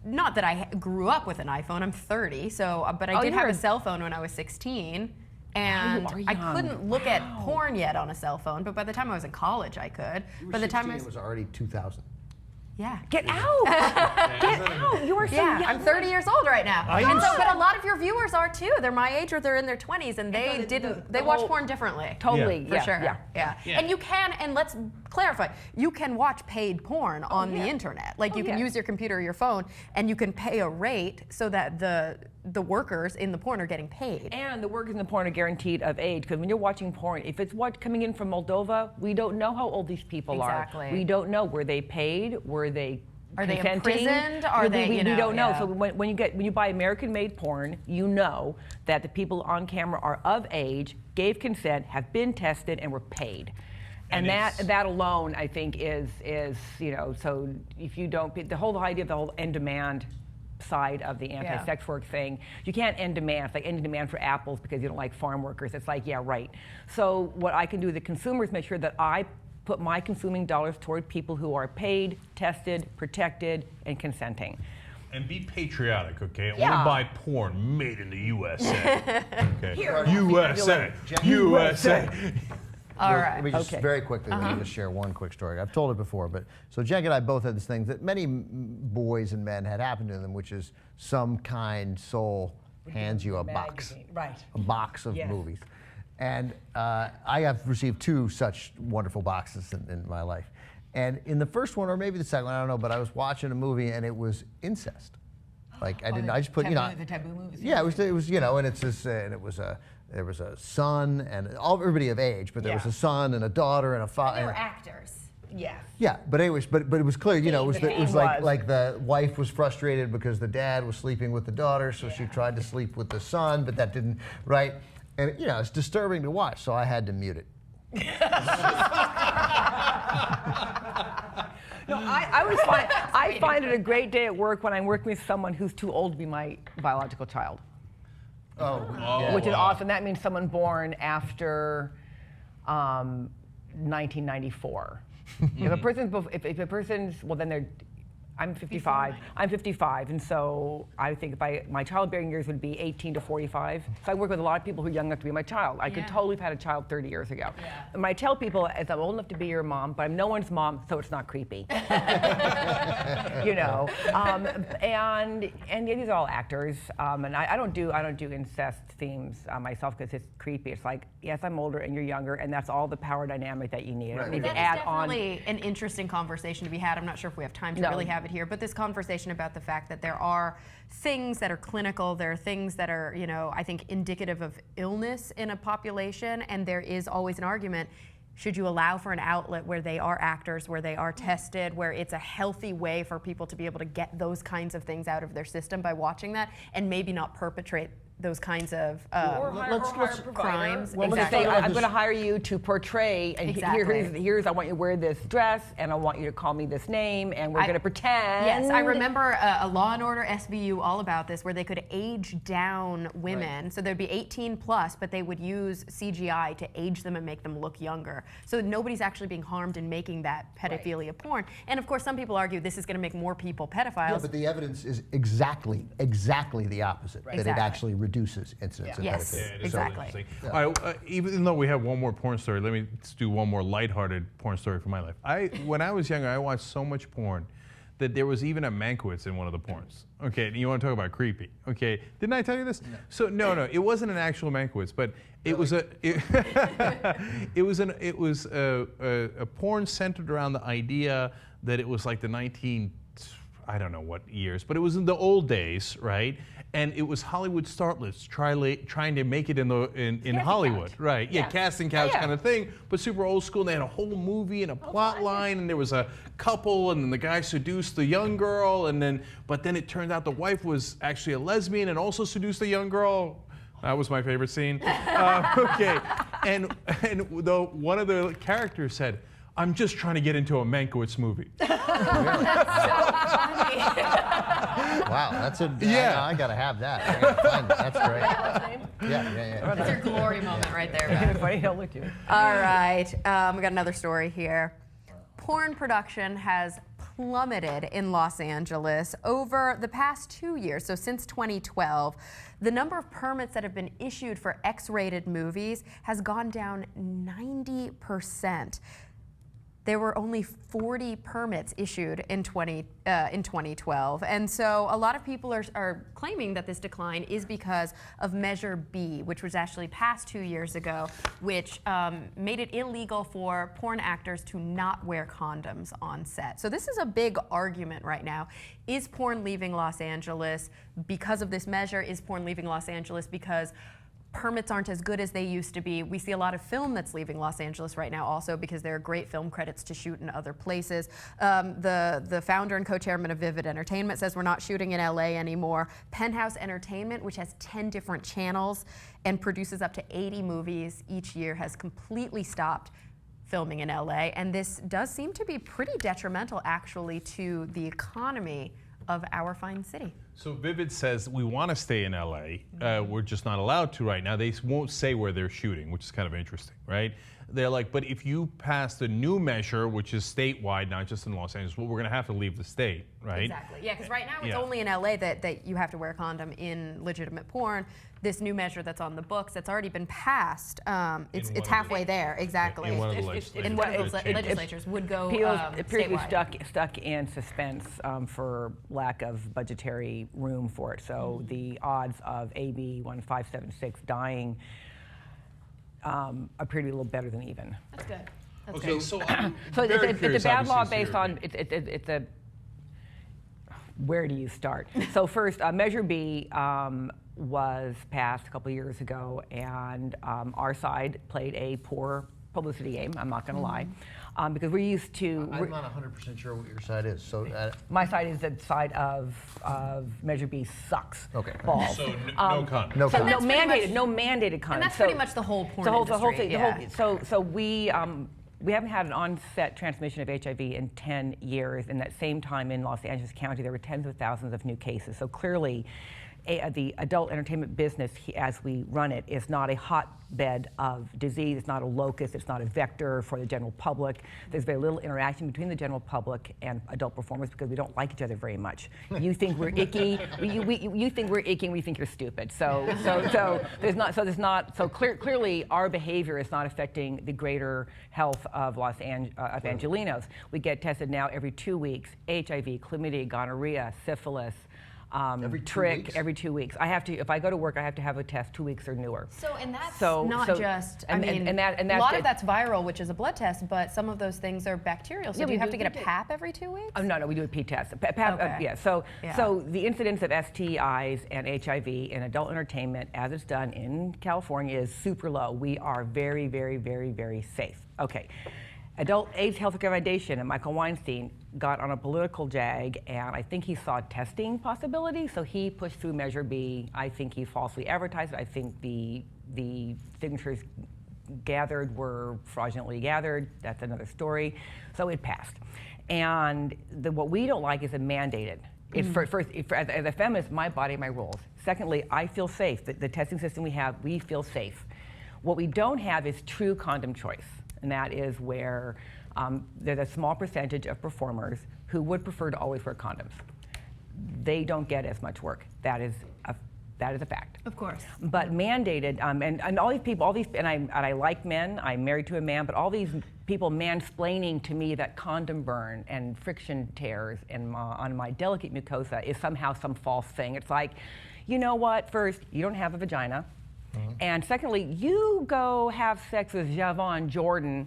Not that I grew up with an iPhone, I'm 30, but I did have a cell phone when I was 16, and I couldn't look at porn yet on a cell phone, but by the time I was in college, I could. By the time it was already 2000. Yeah. Get out! Get out! You are so young. I'm 30 years old right now. But a lot of your viewers are too. They're my age or they're in their 20s, and they watch porn differently. Totally, for sure. Yeah. And you can, and let's clarify, you can watch paid porn on the internet. Like, you can use your computer or your phone, and you can pay a rate so that the workers in the porn are getting paid. And the workers in the porn are guaranteed of age, because when you're watching porn, if it's coming in from Moldova, we don't know how old these people are. We don't know. Were they paid? Are they imprisoned? We don't know. So when you buy American-made porn, you know that the people on camera are of age, gave consent, have been tested, and were paid. And that alone, I think, is so if you don't, the whole idea of the whole end demand side of the anti-sex work thing, you can't end demand. It's like ending demand for apples because you don't like farm workers. It's like, yeah, right. So what I can do as a consumer is make sure that I put my consuming dollars toward people who are paid, tested, protected, and consenting. And be patriotic, okay? Yeah. Only buy porn made in the USA. Okay. Here, USA. All right. Let me just very quickly let me just share one quick story. I've told it before, but so Jack and I both had this thing that many boys and men had happened to them, which is some kind soul hands you a box. Right. A box of movies. And I have received 2 such wonderful boxes in my life. And in the first one, or maybe the second one, I don't know, but I was watching a movie and it was incest. Like, I just put, the taboo movies. Yeah, it was, and it's this, and it was there was a son and everybody of age, but there was a son and a daughter and a father. They were actors. Yes. Yeah, but it was clear, it was like the wife was frustrated because the dad was sleeping with the daughter, so she tried to sleep with the son, but that didn't, right? And it's disturbing to watch, so I had to mute it. No, I find it a great day at work when I'm working with someone who's too old to be my biological child. which is awesome. That means someone born after 1994. If a person's, well, then they're. I'm 55. I'm 55, and so I think my childbearing years would be 18 to 45. So I work with a lot of people who are young enough to be my child. I could totally have had a child 30 years ago. And I tell people, as I'm old enough to be your mom, but I'm no one's mom, so it's not creepy. You know, and these are all actors, and I don't do incest themes myself because it's creepy. It's like, yes, I'm older and you're younger, and that's all the power dynamic that you need. Right. Need That to add is on. definitely an interesting conversation to be had. I'm not sure if we have time to really have it here, but this conversation about the fact that there are things that are clinical, there are things that are, I think indicative of illness in a population, and there is always an argument. Should you allow for an outlet where they are actors, where they are tested, where it's a healthy way for people to be able to get those kinds of things out of their system by watching that, and maybe not perpetrate those kinds of crimes? Well, let's say I'm going to hire you to portray, and here's I want you to wear this dress, and I want you to call me this name, and we're going to pretend. Yes, I remember a Law and Order SVU all about this, where they could age down women. So there'd be 18 plus, but they would use CGI to age them and make them look younger. So nobody's actually being harmed in making that pedophilia porn. And of course, some people argue this is going to make more people pedophiles. Yeah, but the evidence is exactly the opposite. That it actually reduces incidents of pedophilia. Yeah, it is exactly. All right, even though we have one more porn story, let me do one more lighthearted porn story from my life. When I was younger, I watched so much porn that there was even a Mankiewicz in one of the porns. Okay, and you want to talk about creepy? Okay, didn't I tell you this? No. So no, it wasn't an actual Mankiewicz, but it was a porn centered around the idea that it was like the I don't know what years, but it was in the old days, right? And it was Hollywood starlets trying to make it in Hollywood, right? Yeah, casting couch kind of thing, but super old school. And they had a whole movie and a plot line, and there was a couple, and then the guy seduced the young girl, but then it turned out the wife was actually a lesbian and also seduced the young girl. That was my favorite scene. Okay, and one of the characters said, "I'm just trying to get into a Mankiewicz movie." Wow, that's I gotta have that. I gotta find it. That's great. Yeah. That's your glory moment right there. All right, we got another story here. Porn production has plummeted in Los Angeles over the past 2 years. So since 2012, the number of permits that have been issued for X-rated movies has gone down 90%. There were only 40 permits issued in 2012. And so a lot of people are claiming that this decline is because of Measure B, which was actually passed 2 years ago, which made it illegal for porn actors to not wear condoms on set. So this is a big argument right now. Is porn leaving Los Angeles because of this measure? Is porn leaving Los Angeles because permits aren't as good as they used to be? We see a lot of film that's leaving Los Angeles right now also because there are great film credits to shoot in other places. The founder and co-chairman of Vivid Entertainment says we're not shooting in LA anymore. Penthouse Entertainment, which has 10 different channels and produces up to 80 movies each year, has completely stopped filming in LA. And this does seem to be pretty detrimental actually to the economy of our fine city. So Vivid says we want to stay in LA. We're just not allowed to right now. They won't say where they're shooting, which is kind of interesting, right? They're like, but if you pass the new measure, which is statewide, not just in Los Angeles, well, we're going to have to leave the state, right? Exactly. Yeah, because right now it's only in LA that you have to wear a condom in legitimate porn. This new measure that's on the books, that's already been passed, it's halfway there. Exactly. In one of the legislatures. In one of the legislatures would go appears to be statewide. stuck in suspense for lack of budgetary room for it. So the odds of AB 1576 dying appear to be a little better than even. That's good. That's Okay, good. so it's a bad law based on it's a. Where do you start? So first, Measure B was passed a couple of years ago, and our side played a poor publicity game. I'm not going to lie, because we're used to. I'm not 100% sure what your side is. So my side is the side of Measure B sucks. Okay. Balls. So no condoms. No So condoms. no mandated condoms. And that's pretty much the whole porn the whole industry. thing. So we haven't had an on-set transmission of HIV in 10 years. In that same time in Los Angeles County, there were tens of thousands of new cases. So clearly, the adult entertainment business, as we run it, is not a hotbed of disease. It's not a locus. It's not a vector for the general public. There's very little interaction between the general public and adult performers because we don't like each other very much. You think we're icky. You think we're icky, and we think you're stupid. So clearly our behavior is not affecting the greater health of of Angelenos. We get tested now every 2 weeks: HIV, chlamydia, gonorrhea, syphilis. Every 2 trick weeks? every 2 weeks. I have to, if I go to work, I have to have a test 2 weeks or newer. So, and that's that's a lot of that's viral, which is a blood test, but some of those things are bacterial. So Yeah, do you we have do- to get we a do. PAP every 2 weeks? Oh, no, we do a P test. Okay. Yeah. So the incidence of STIs and HIV in adult entertainment, as it's done in California, is super low. We are very, very, very, very safe. Okay. Adult AIDS Health Foundation and Michael Weinstein got on a political jag, and I think he saw testing possibilities, so he pushed through Measure B. I think he falsely advertised it. I think the signatures gathered were fraudulently gathered. That's another story. So it passed. And what we don't like is a mandated. It's as a feminist, my body, my rules. Secondly, I feel safe. The testing system we have, we feel safe. What we don't have is true condom choice. And that is where there's a small percentage of performers who would prefer to always wear condoms. They don't get as much work. That is a fact. Of course. But mandated, and all these people, and I like men, I'm married to a man, but all these people mansplaining to me that condom burn and friction tears on my delicate mucosa is somehow some false thing. It's like, you know what, first, you don't have a vagina. And secondly, you go have sex with Javon Jordan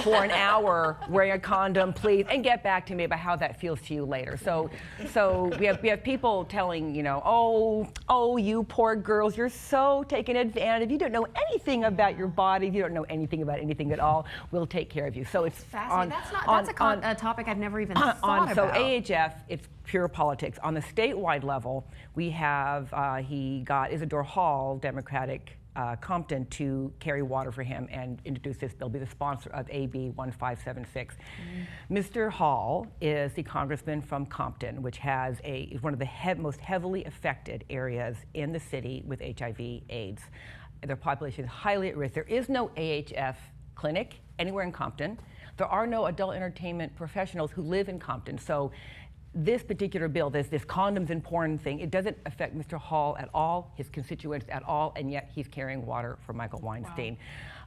for an hour wearing a condom, please, and get back to me about how that feels to you later. So we have people telling, oh, you poor girls, you're so taken advantage of. You don't know anything about your body. You don't know anything about anything at all. We'll take care of you. So it's fascinating. That's a topic I've never even thought about. So AHF, it's pure politics. On the statewide level, we have, he got Isidore Hall, Democratic Compton, to carry water for him and introduce this bill, be the sponsor of AB 1576. Mr. Hall is the congressman from Compton, which is one of the most heavily affected areas in the city with HIV/AIDS. Their population is highly at risk. There is no AHF clinic anywhere in Compton. There are no adult entertainment professionals who live in Compton. So this particular bill, this condoms and porn thing, it doesn't affect Mr. Hall at all, his constituents at all, and yet he's carrying water for Michael Weinstein.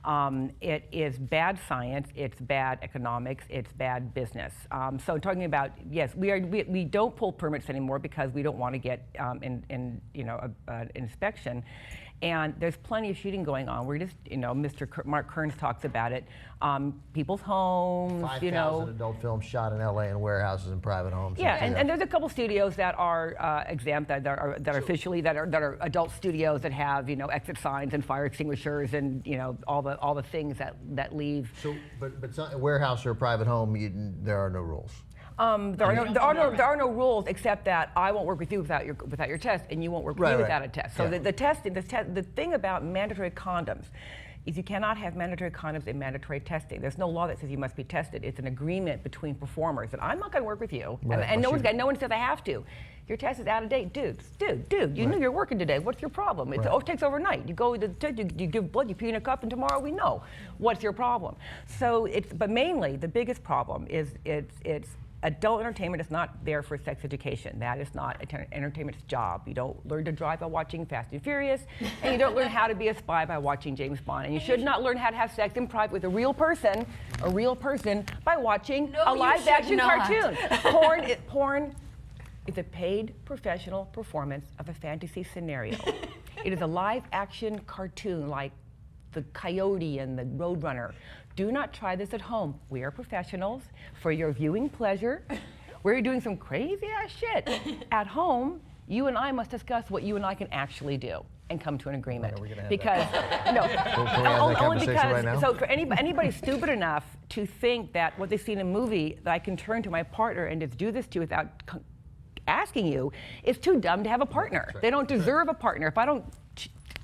Wow. It is bad science, it's bad economics, it's bad business. So talking about, yes, we don't pull permits anymore because we don't want to get an inspection. And there's plenty of shooting going on. We're just, Mark Kearns talks about it. People's homes, 5,000 adult films shot in LA in warehouses and private homes. Yeah, and there's a couple studios that are exempt, that are officially that are adult studios that have exit signs and fire extinguishers and all the things that leave. So, but a warehouse or a private home, there are no rules. There are no rules except that I won't work with you without your test, and you won't work with me without a test. So the thing about mandatory condoms is you cannot have mandatory condoms and mandatory testing. There's no law that says you must be tested. It's an agreement between performers, and I'm not going to work with you. Right. And no one says I have to. Your test is out of date, dude. You knew you're working today. What's your problem? It takes overnight. You go, you give blood, you pee in a cup, and tomorrow we know. What's your problem? So but mainly the biggest problem is it's adult entertainment is not there for sex education. That is not entertainment's job. You don't learn to drive by watching Fast and Furious, and you don't learn how to be a spy by watching James Bond. And you should not learn how to have sex in private with a real person by watching a live-action cartoon. Porn is a paid professional performance of a fantasy scenario. It is a live-action cartoon like the Coyote and the Roadrunner. Do not try this at home. We are professionals. For your viewing pleasure, we're doing some crazy ass shit. At home, you and I must discuss what you and I can actually do and come to an agreement. Because so for anybody stupid enough to think that what they see in a movie that I can turn to my partner and just do this to without asking you is too dumb to have a partner. They don't deserve a partner. If I don't.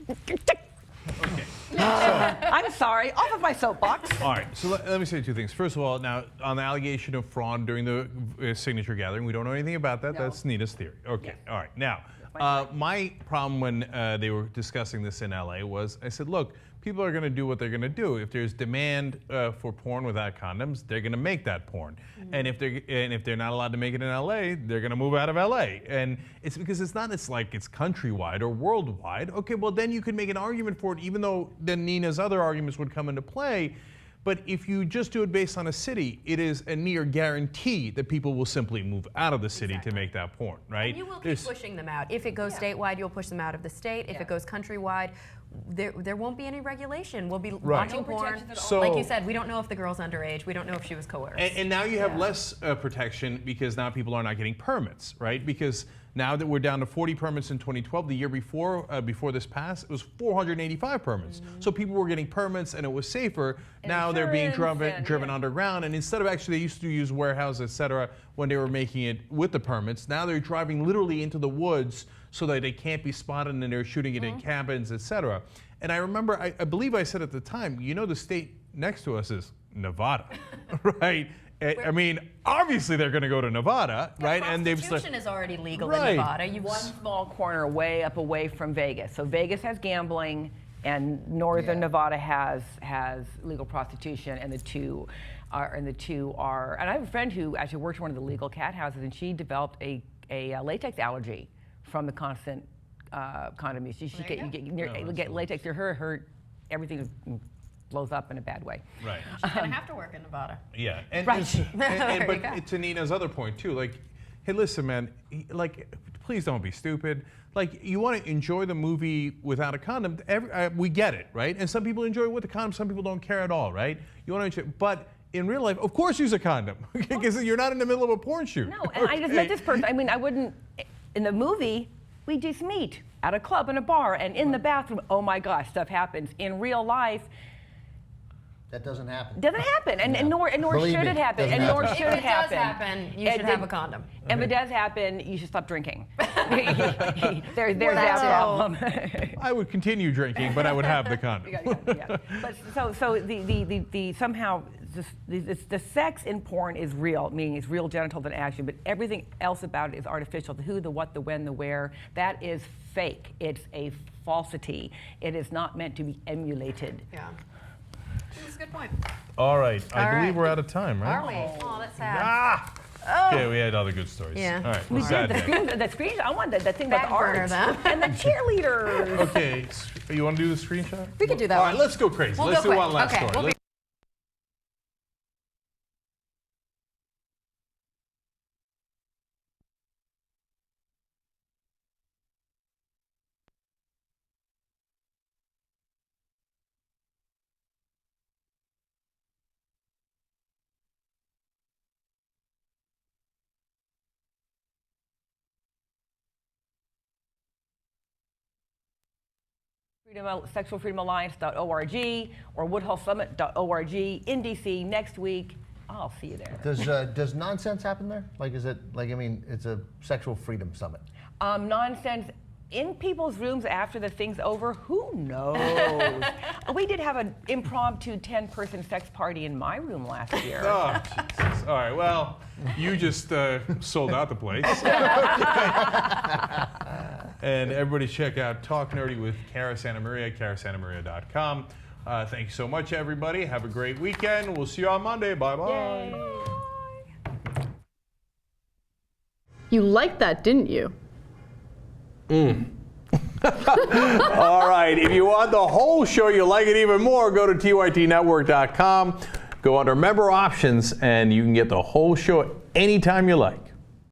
Okay. I'm sorry, off of my soapbox. All right, so let me say two things. First of all, now, on the allegation of fraud during the signature gathering, we don't know anything about that. No. That's Nina's theory. Okay, all right. Now, My problem when they were discussing this in LA was, I said, look, people are going to do what they're going to do. If there's demand for porn without condoms, they're going to make that porn. And if they're not allowed to make it in LA, they're going to move out of LA. And it's because it's like it's countrywide or worldwide. Okay, well then you could make an argument for it, even though then Nina's other arguments would come into play. But if you just do it based on a city, it is a near guarantee that people will simply move out of the city to make that porn, right? And you will keep pushing them out. If it goes statewide, you'll push them out of the state. If it goes countrywide, there won't be any regulation. We'll be watching porn. So, like you said, we don't know if the girl's underage. We don't know if she was coerced. And now you have less protection because now people are not getting permits, right? Because now that we're down to 40 permits in 2012, the year before this passed, it was 485 permits. So people were getting permits and it was safer. Now they're being driven underground, and instead of actually, they used to use warehouses, et cetera, when they were making it with the permits. Now they're driving literally into the woods so that they can't be spotted, and they're shooting it in cabins, et cetera. And I remember, I believe I said at the time, the state next to us is Nevada, right? I mean, obviously they're going to go to Nevada, right? And prostitution is already legal in Nevada. One small corner away from Vegas. So Vegas has gambling, and northern Nevada has legal prostitution, and the two are. And I have a friend who actually worked in one of the legal cat houses, and she developed a latex allergy from the constant condom use. You get latex. Her everything blows up in a bad way. Right. She's gonna have to work in Nevada. Yeah. And right. But to Nina's other point too, like, hey, listen, man, like, please don't be stupid. Like, you want to enjoy the movie without a condom. We get it, right? And some people enjoy it with a condom. Some people don't care at all, right? You want to enjoy, but in real life, of course, use a condom because you're not in the middle of a porn shoot. No, and I just met this person. I mean, I wouldn't. In the movie, we just meet at a club, in a bar, and in the bathroom. Oh my gosh, stuff happens. In real life, that doesn't happen. Doesn't happen, and nor should it happen, and nor should it happen. If it does happen, you should have a condom. If it does happen, you should stop drinking. There's that problem. I would continue drinking, but I would have the condom. But so the somehow the sex in porn is real, meaning it's real genitals and action, but everything else about it is artificial. The who, the what, the when, the where. That is fake. It's a falsity. It is not meant to be emulated. Yeah. That's a good point. All right. I believe we're out of time, right? Are we? Oh, that's sad. Okay, we had other good stories. Yeah. All right. We did the screen. I want that thing about the art and the cheerleaders. Okay. You want to do the screenshot? We can do that. All right. Let's go crazy. Let's do one last story. SexualFreedomAlliance.org or WoodhullSummit.org in DC next week. I'll see you there. Does nonsense happen there? Like, is it like, I mean, it's a sexual freedom summit. Nonsense in people's rooms after the thing's over. Who knows? We did have an impromptu 10-person sex party in my room last year. Oh, Jesus. All right. Well, you just sold out the place. And everybody check out Talk Nerdy with Cara Santa Maria, carasantamaria.com. Thank you so much, everybody. Have a great weekend. We'll see you on Monday. Bye-bye. You liked that, didn't you? All right. If you want the whole show, you like it even more, go to TYT-network.com. Go under Member Options, and you can get the whole show anytime you like.